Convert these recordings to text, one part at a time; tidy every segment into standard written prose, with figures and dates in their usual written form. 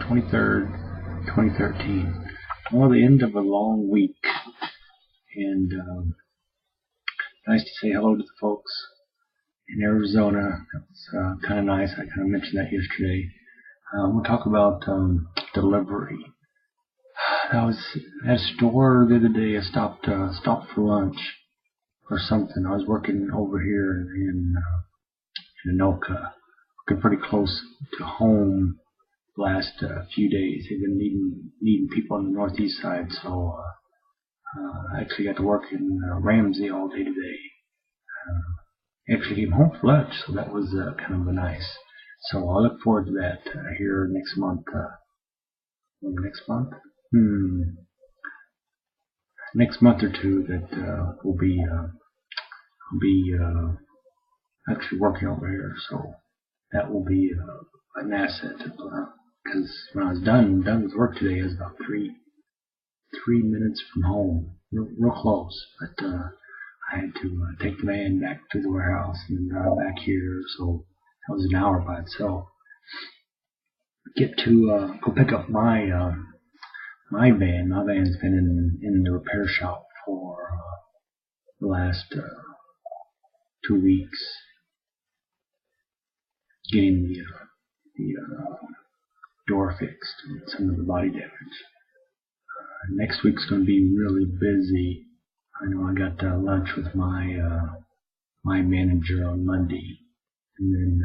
23rd, 2013. Well, the end of a long week, and nice to say hello to the folks in Arizona. That's kind of nice. I kind of mentioned that yesterday. We'll talk about delivery. I was at a store the other day. I stopped for lunch or something. I was working over here in Anoka, working pretty close to home the last few days. They've been needing people on the northeast side, so I actually got to work in Ramsey all day today. Actually came home for lunch, so that was kind of nice. So I look forward to that here next month. Next month or two, that we'll be actually working over here. So that will be an asset. Because when I was done with work today, I was about three minutes from home, real close. But I had to take the van back to the warehouse and drive back here. So that was an hour by itself. Get to go pick up my van. My van's been in the repair shop for the last 2 weeks, getting the door fixed and some of the body damage. Next week's going to be really busy. I know I got lunch with my manager on Monday, and then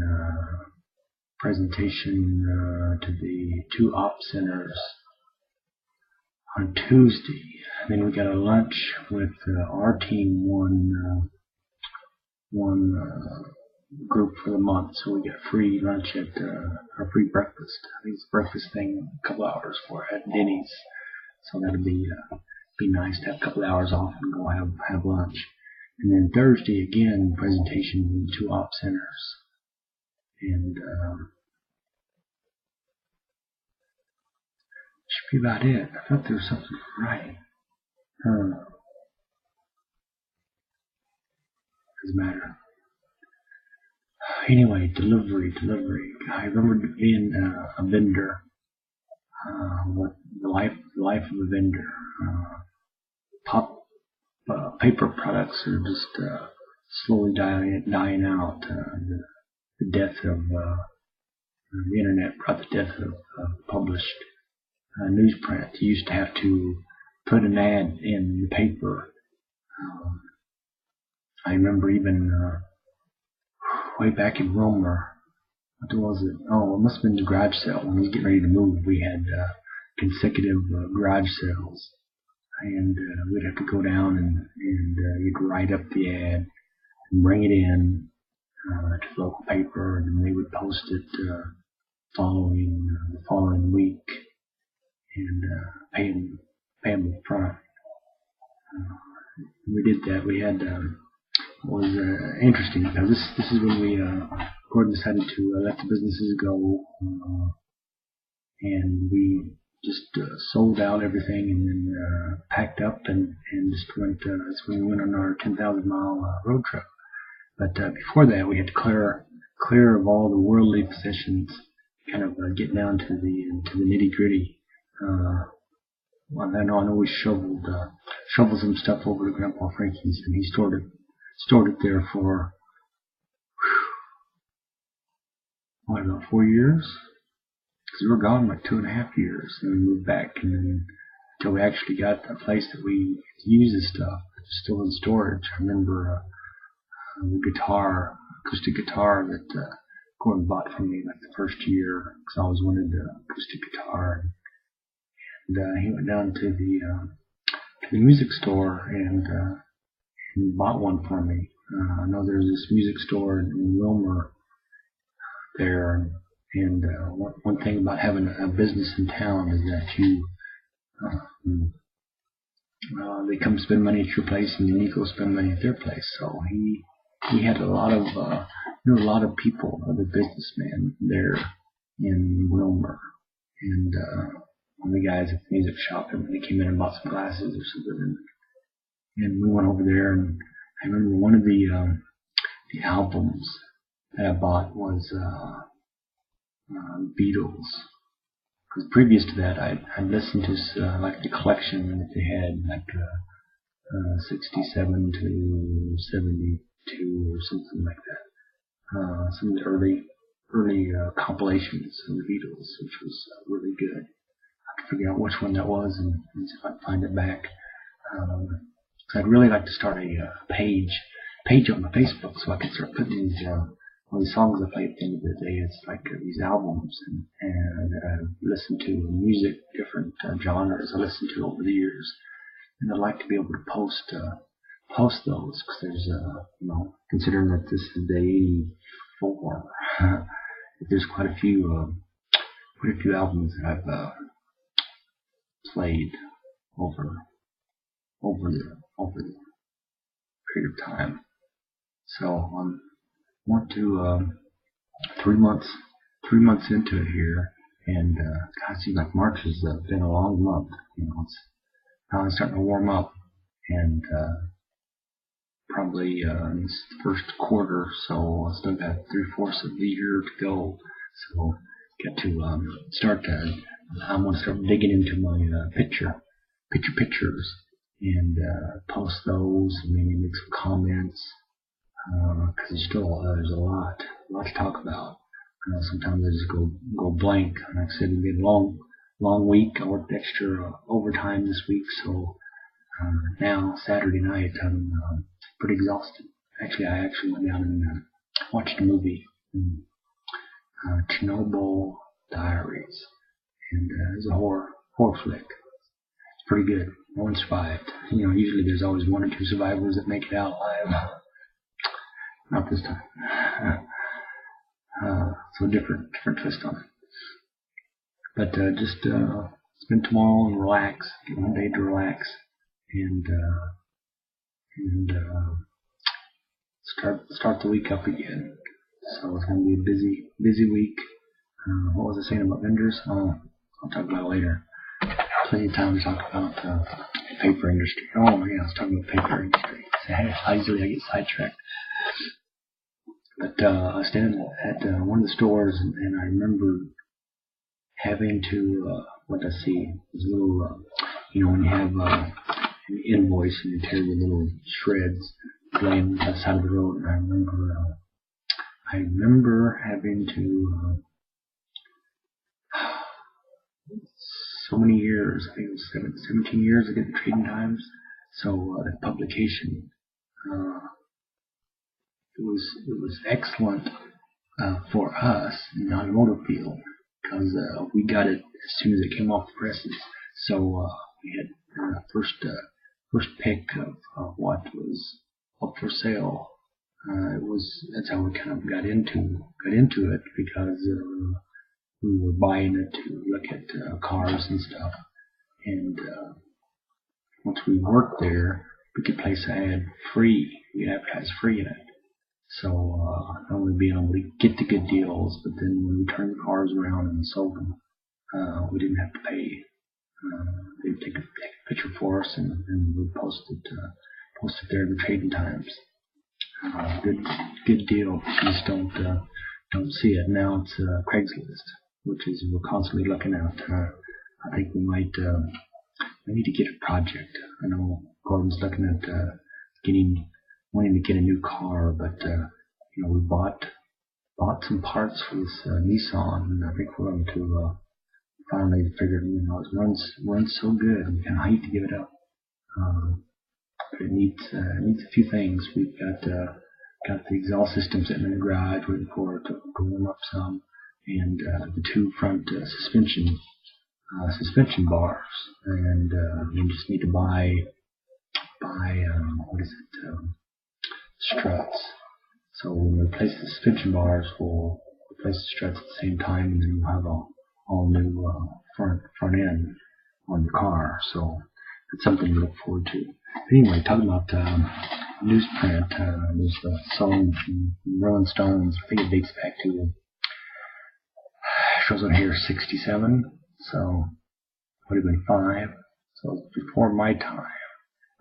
presentation to the 2 op centers on Tuesday. And then we got a lunch with our team, one group for the month, so we get free lunch at our free breakfast. I think it's a breakfast thing, a couple hours for at Denny's, so that'll be nice to have a couple hours off and go have lunch. And then Thursday again, presentation in 2 op centers, and should be about it. I thought there was something right. Doesn't matter. Anyway, delivery. I remember being a vendor. What the life of a vendor. Paper products are just slowly dying out. The death of the internet brought the death of published newsprint. You used to have to put an ad in the paper. I remember even way back in Romer. What was it? Oh, it must have been the garage sale. When we was getting ready to move, we had consecutive garage sales. And we'd have to go down and you'd write up the ad and bring it in to the local paper, and then they would post it the following week and pay them up front. We did that. We had was interesting because this is when we Gordon decided to let the businesses go, and we just sold out everything and then packed up and just went. That's when we went on our 10,000-mile road trip. But before that, we had to clear of all the worldly possessions, kind of get down to the nitty-gritty. I know we shoveled some stuff over to Grandpa Frankie's, and he stored it there for about 4 years. Because we were gone like 2.5 years, and we moved back, and then until we actually got a place that we could use this stuff. It's still in storage. I remember the acoustic guitar that Gordon bought for me like the first year, because I always wanted an acoustic guitar. And he went down to the music store and bought one for me. I know there's this music store in Wilmer there. And one thing about having a business in town is that they come spend money at your place, and then you go spend money at their place. So he had a lot of people, other businessmen there in Wilmer, and one of the guys at the music shop, and they came in and bought some glasses or something, and we went over there, and I remember one of the albums that I bought was Beatles, Because previous to that, I'd listened to like the collection that they had, like 67 to 72 or something like that. Some of the early compilations of the Beatles, which was really good. I have to figure out which one that was and see if I can find it back. So I'd really like to start a page on my Facebook so I can start putting these all these songs I play at the end of the day. It's like these albums and that I've listened to, music, different genres I listened to over the years, and I'd like to be able to post those because there's considering that this is day 84, there's quite a few albums that I've played over the period of time. So want to 3 months into it here, and I see like March has been a long month. It's now starting to warm up, and probably in this first quarter, so I still got 3/4 of the year to go. So get to start to. I'm going to start digging into my pictures and post those, and maybe make some comments because there's a lot to talk about. Sometimes I just go blank. Like I said, it'll be a long week. I worked extra overtime this week, so now Saturday night I'm pretty exhausted. Actually, I went down and watched a movie, Chernobyl Diaries, and it's a horror flick. It's pretty good. No one survived. Usually there's always one or two survivors that make it out alive. Not this time. So different twist on it. But just spend tomorrow and relax. Get one day to relax and start the week up again. So it's going to be a busy week. What was I saying about vendors? I'll talk about it later. Plenty of time to talk about the paper industry. Oh yeah, I was talking about the paper industry. How easily I get sidetracked. But I was standing at one of the stores, and I remember having to what I see is a little, when you have an invoice and you tear the little shreds laying on the side of the road. And I remember having to so many years. I think it was 17 years to get the Trading Times. So that publication. It was excellent for us in the automotive field because we got it as soon as it came off the presses. So we had first pick of what was up for sale. That's how we kind of got into it because we were buying it to look at cars and stuff. And once we worked there, we could place an ad free. We could advertise free in it. So not only being able to get the good deals, but then when we turned the cars around and sold them, we didn't have to pay. They'd take a picture for us, and we'd post it there in the Trading Times. Good deal. You just don't see it now. It's Craigslist, which is we're constantly looking at. I think we need to get a project. I know Gordon's looking at wanting to get a new car, but we bought some parts for this Nissan, and I think we're going to finally figure it runs so good. We kind of hate to give it up, but it needs a few things. We've got the exhaust system sitting in the garage waiting for it to warm up some, and the two front suspension bars, and we just need to buy struts. So when we replace the suspension bars, we'll replace the struts at the same time, and then we'll have a all new front end on the car. So it's something to look forward to. Anyway, talking about newsprint, there's a song from Rolling Stones. I think it dates back to shows on here 67. So would have been 5. So it's before my time.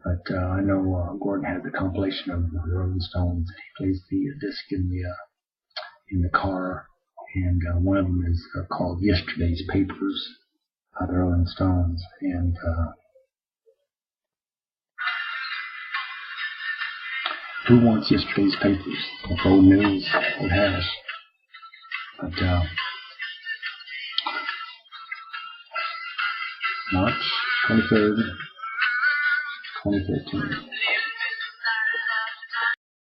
But I know Gordon has a compilation of the Rolling Stones. He plays the disc in the car, and one of them is called Yesterday's Papers. the Rolling Stones, and who wants yesterday's papers? If old news would have it. But March 23rd, 2013.